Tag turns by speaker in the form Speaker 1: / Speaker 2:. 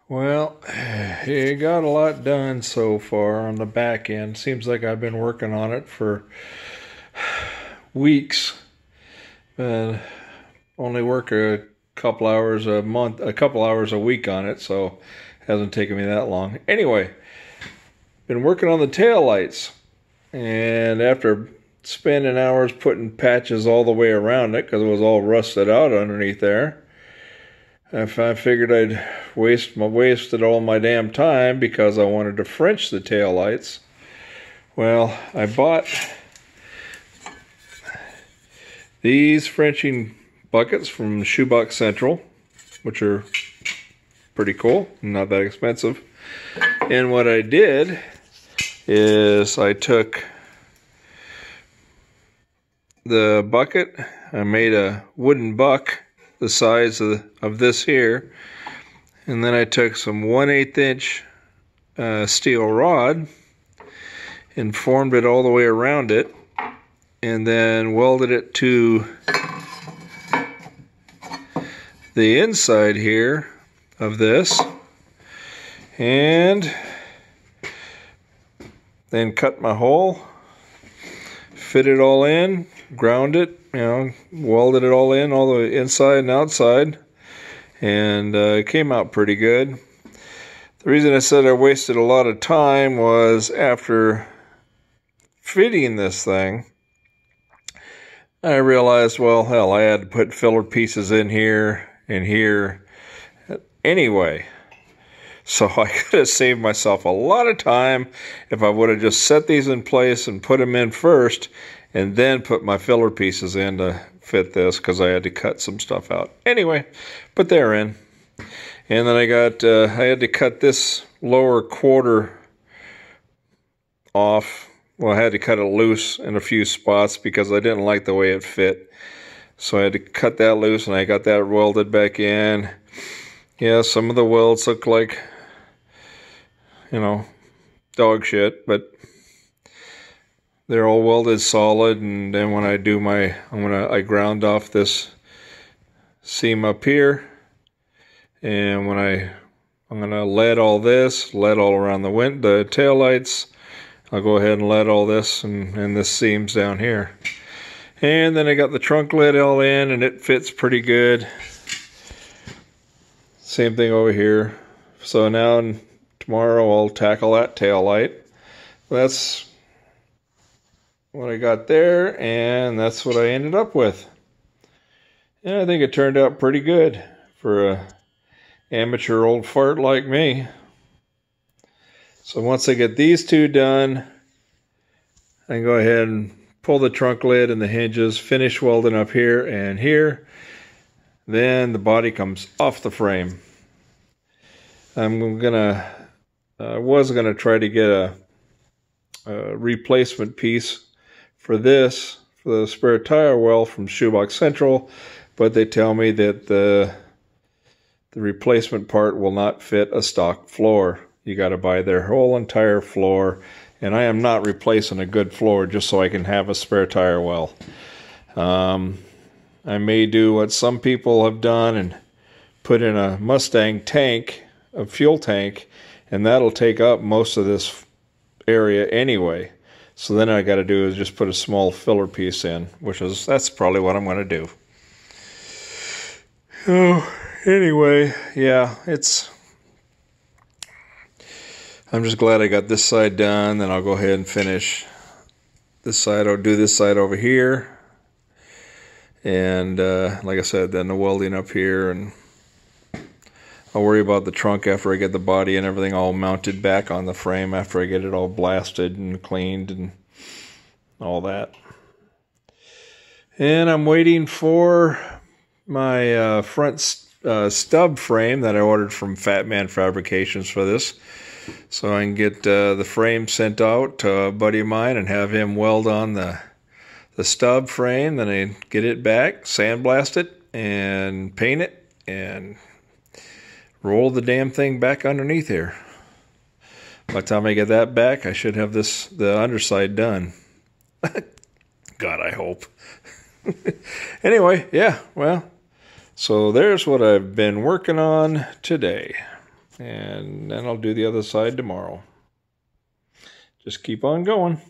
Speaker 1: Well, it got a lot done so far on the back end. Seems like I've been working on it for weeks, but only work a couple hours a month, a couple hours a week on it, so it hasn't taken me that long. Anyway, been working on the tail lights, and after spending hours putting patches all the way around it because it was all rusted out underneath there, I figured I'd wasted all my damn time because I wanted to French the tail lights. Well, I bought these Frenching buckets from Shoebox Central, which are pretty cool, not that expensive. And what I did is I took the bucket, I made a wooden buck the size of this here, and then I took some 1/8 inch steel rod and formed it all the way around it, and then welded it to the inside here of this, and then cut my hole, fit it all in, ground it, welded it all in, all the inside and outside, and it came out pretty good. The reason I said I wasted a lot of time was after fitting this thing, I realized, well, hell, I had to put filler pieces in here and here anyway. So I could have saved myself a lot of time if I would have just set these in place and put them in first and then put my filler pieces in to fit this, because I had to cut some stuff out. Anyway, put they're in. And then I had to cut this lower quarter off. Well, I had to cut it loose in a few spots because I didn't like the way it fit. So I had to cut that loose, and I got that welded back in. Yeah, some of the welds look like, dog shit, but they're all welded solid. And then when I do I ground off this seam up here, and I'm gonna lead all around the tail lights. I'll go ahead and lead all this and this seams down here. And then I got the trunk lid all in, and it fits pretty good. Same thing over here. So now tomorrow I'll tackle that tail light. That's what I got there, and that's what I ended up with. And I think it turned out pretty good for a amateur old fart like me. So once I get these two done, I can go ahead and pull the trunk lid and the hinges, finish welding up here and here. Then the body comes off the frame. I was gonna try to get a replacement piece for this, for the spare tire well from Shoebox Central, but they tell me that the replacement part will not fit a stock floor. You got to buy their whole entire floor, and I am not replacing a good floor just so I can have a spare tire well. I may do what some people have done and put in a Mustang tank, a fuel tank, and that'll take up most of this area anyway. So then I got to do is just put a small filler piece in, that's probably what I'm going to do. Oh, anyway, yeah, I'm just glad I got this side done. Then I'll go ahead and finish this side. I'll do this side over here. And like I said, then the welding up here. And I'll worry about the trunk after I get the body and everything all mounted back on the frame, after I get it all blasted and cleaned and all that. And I'm waiting for my front stub frame that I ordered from Fat Man Fabrications for this, so I can get the frame sent out to a buddy of mine and have him weld on the stub frame. Then I get it back, sandblast it, and paint it, and roll the damn thing back underneath here. By the time I get that back, I should have the underside done. God, I hope. Anyway, yeah, well, so there's what I've been working on today. And then I'll do the other side tomorrow. Just keep on going.